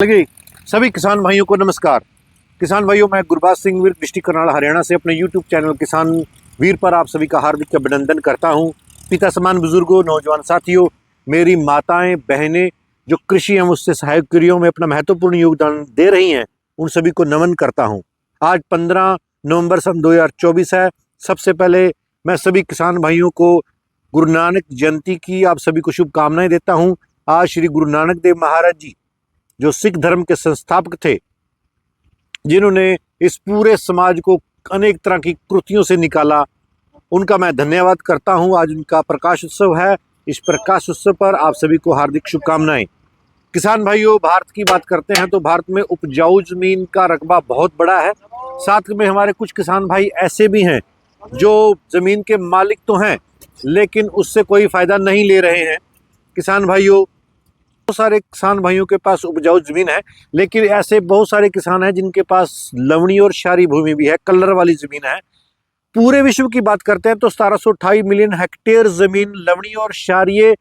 लगे सभी किसान भाइयों को नमस्कार। किसान भाइयों, मैं गुरबाज सिंह वीर डिस्ट्रिक्ट करनाल हरियाणा से अपने यूट्यूब चैनल किसान वीर पर आप सभी का हार्दिक अभिनंदन करता हूं। पिता समान बुजुर्गों, नौजवान साथियों, मेरी माताएं, बहनें जो कृषि एवं उससे सहायक क्रियाओं में अपना महत्वपूर्ण योगदान दे रही हैं, उन सभी को नमन करता हूँ। आज 15 नवंबर सन 2024 है। सबसे पहले मैं सभी किसान भाइयों को गुरु नानक जयंती की आप सभी को शुभकामनाएं देता हूँ। आज श्री गुरु नानक देव महाराज जी जो सिख धर्म के संस्थापक थे, जिन्होंने इस पूरे समाज को अनेक तरह की कृतियों से निकाला, उनका मैं धन्यवाद करता हूं। आज उनका प्रकाश उत्सव है। इस प्रकाश उत्सव पर आप सभी को हार्दिक शुभकामनाएं। किसान भाइयों, भारत की बात करते हैं तो भारत में उपजाऊ जमीन का रकबा बहुत बड़ा है। साथ में हमारे कुछ किसान भाई ऐसे भी हैं जो जमीन के मालिक तो हैं, लेकिन उससे कोई फायदा नहीं ले रहे हैं। किसान भाइयों, बहुत सारे किसान भाइयों के पास उपजाऊ जमीन है, लेकिन ऐसे बहुत सारे किसान हैं जिनके पास लवणीय और क्षारीय भूमि भी है, कलर वाली जमीन है। पूरे विश्व की बात करते हैं तो 1728 मिलियन हेक्टेयर जमीन लवणीय और क्षारीय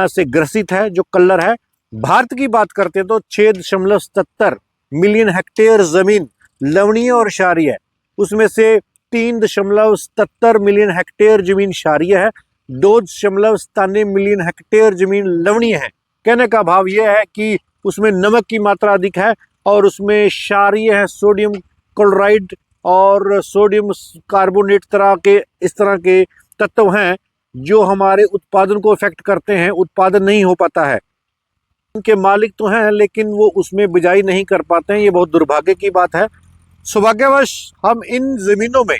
से ग्रसित है, जो कलर है। भारत की बात करते हैं तो 6.77 मिलियन हेक्टेयर जमीन लवणीय और क्षारीय है। उसमें से 3.77 मिलियन हेक्टेयर जमीन क्षारीय है, 2.97 मिलियन हेक्टेयर जमीन लवणीय है। कहने का भाव यह है कि उसमें नमक की मात्रा अधिक है और उसमें क्षारीय है, सोडियम क्लोराइड और सोडियम कार्बोनेट इस तरह के तत्व हैं जो हमारे उत्पादन को इफेक्ट करते हैं। उत्पादन नहीं हो पाता है। उनके मालिक तो हैं, लेकिन वो उसमें बिजाई नहीं कर पाते हैं। ये बहुत दुर्भाग्य की बात है। सौभाग्यवश हम इन जमीनों में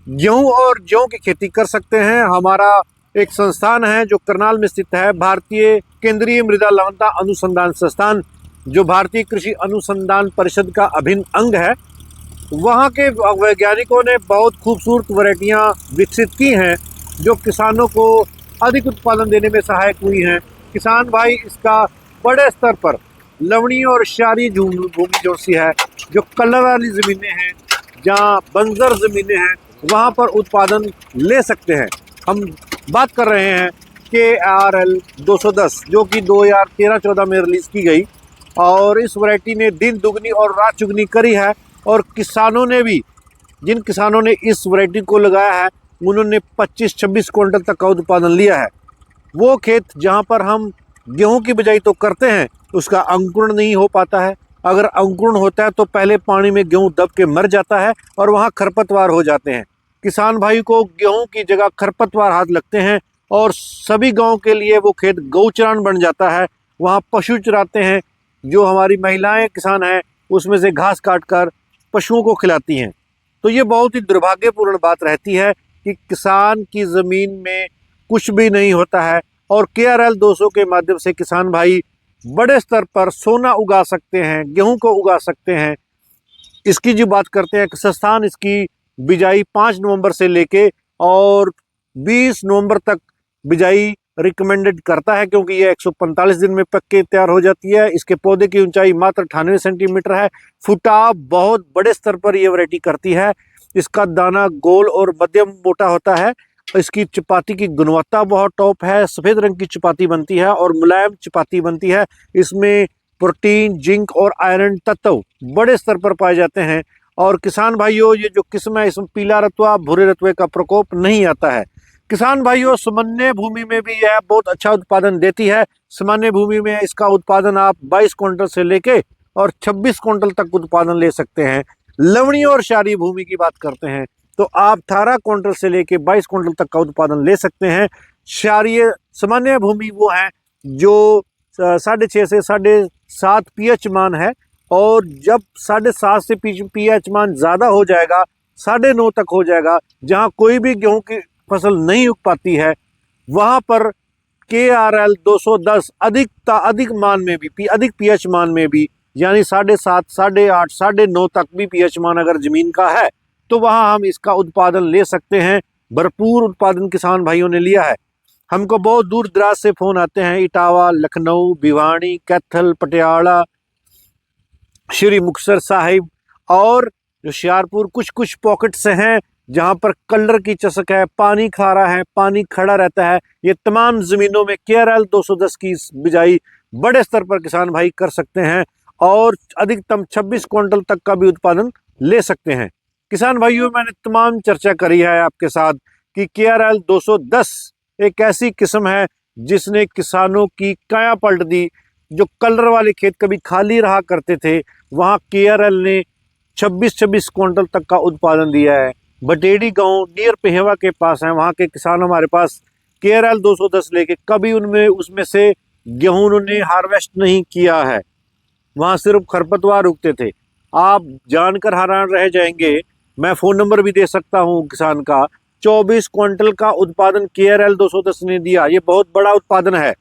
गेहूं और जौ की खेती कर सकते हैं। हमारा एक संस्थान है जो करनाल में स्थित है, भारतीय केंद्रीय मृदा लवणता अनुसंधान संस्थान, जो भारतीय कृषि अनुसंधान परिषद का अभिन्न अंग है। वहाँ के वैज्ञानिकों ने बहुत खूबसूरत वैरायटियाँ विकसित की हैं जो किसानों को अधिक उत्पादन देने में सहायक हुई हैं। किसान भाई, इसका बड़े स्तर पर लवणीय और क्षारीय भूमि जो सी है, जो कलर वाली ज़मीनें हैं, जहाँ बंजर ज़मीनें हैं, वहाँ पर उत्पादन ले सकते हैं। हम बात कर रहे हैं KRL 210, जो कि 2013-14 में रिलीज़ की गई, और इस वैरायटी ने दिन दुगनी और रात चुगनी करी है। और किसानों ने भी, जिन किसानों ने इस वैरायटी को लगाया है, उन्होंने 25-26 क्विंटल तक का उत्पादन लिया है। वो खेत जहाँ पर हम गेहूं की बिजाई तो करते हैं, उसका अंकुरण नहीं हो पाता है। अगर अंकुरण होता है तो पहले पानी में गेहूं दब के मर जाता है और वहाँ खरपतवार हो जाते हैं। किसान भाई को गेहूं की जगह खरपतवार हाथ लगते हैं और सभी गांव के लिए वो खेत गौचरान बन जाता है। वहाँ पशु चराते हैं। जो हमारी महिलाएं किसान हैं, उसमें से घास काट कर पशुओं को खिलाती हैं। तो ये बहुत ही दुर्भाग्यपूर्ण बात रहती है कि किसान की ज़मीन में कुछ भी नहीं होता है। और KRL 200 के माध्यम से किसान भाई बड़े स्तर पर सोना उगा सकते हैं, गेहूं को उगा सकते हैं। इसकी जो बात करते हैं, संस्थान इसकी बिजाई 5 नवंबर से लेके और 20 नवंबर तक बिजाई रिकमेंडेड करता है, क्योंकि यह 145 दिन में पक के तैयार हो जाती है। इसके पौधे की ऊंचाई मात्र 98 सेंटीमीटर है। फुटाव बहुत बड़े स्तर पर यह वैरायटी करती है। इसका दाना गोल और मध्यम मोटा होता है। इसकी चपाती की गुणवत्ता बहुत टॉप है। सफ़ेद रंग की चपाती बनती है और मुलायम चपाती बनती है। इसमें प्रोटीन, जिंक और आयरन तत्व बड़े स्तर पर पाए जाते हैं। और किसान भाइयों, ये जो किस्म है, इसमें पीला रतुआ, भूरे रतुए का प्रकोप नहीं आता है। किसान भाइयों, सामान्य भूमि में भी यह बहुत अच्छा उत्पादन देती है। सामान्य भूमि में इसका उत्पादन आप 22 क्विंटल से लेके और 26 क्विंटल तक उत्पादन ले सकते हैं। लवणीय और क्षारीय भूमि की बात करते हैं तो आप 18 क्विंटल से लेके 22 क्विंटल तक का उत्पादन ले सकते हैं। क्षारीय सामान्य भूमि वो है जो 6.5 से 7.5 pH मान है, और जब 7.5 से pH मान ज़्यादा हो जाएगा, 9.5 तक हो जाएगा, जहाँ कोई भी गेहूं की फसल नहीं उग पाती है, वहाँ पर KRL 210 अधिक मान में भी, अधिक pH मान में भी, यानी 7.5, 8.5, 9.5 तक भी pH मान अगर ज़मीन का है, तो वहाँ हम इसका उत्पादन ले सकते हैं। भरपूर उत्पादन किसान भाइयों ने लिया है। हमको बहुत दूर दराज से फ़ोन आते हैं, इटावा, लखनऊ, भिवानी, कैथल, पटियाला, श्री मुक्तसर साहिब और होशियारपुर, कुछ पॉकेट्स हैं जहाँ पर कलर की चस्क है, पानी खारा है, पानी खड़ा रहता है। ये तमाम ज़मीनों में KRL 210 की बिजाई बड़े स्तर पर किसान भाई कर सकते हैं। और अधिकतम 26 क्विंटल तक का भी उत्पादन ले सकते हैं। किसान भाइयों, मैंने तमाम चर्चा करी है आपके साथ कि KRL 210 एक ऐसी किस्म है जिसने किसानों की काया पलट दी। जो कलर वाले खेत कभी खाली रहा करते थे, वहाँ KRL ने 26-26 क्विंटल तक का उत्पादन दिया है। बटेड़ी गांव नियर पेहवा के पास है, वहाँ के किसान हमारे पास KRL 210 लेके कभी उनमें उसमें से गेहूं उन्होंने हार्वेस्ट नहीं किया है, वहाँ सिर्फ खरपतवार उगते थे। आप जानकर हैरान रह जाएंगे, मैं फ़ोन नंबर भी दे सकता हूँ किसान का। 24 क्विंटल का उत्पादन KRL 210 ने दिया। ये बहुत बड़ा उत्पादन है।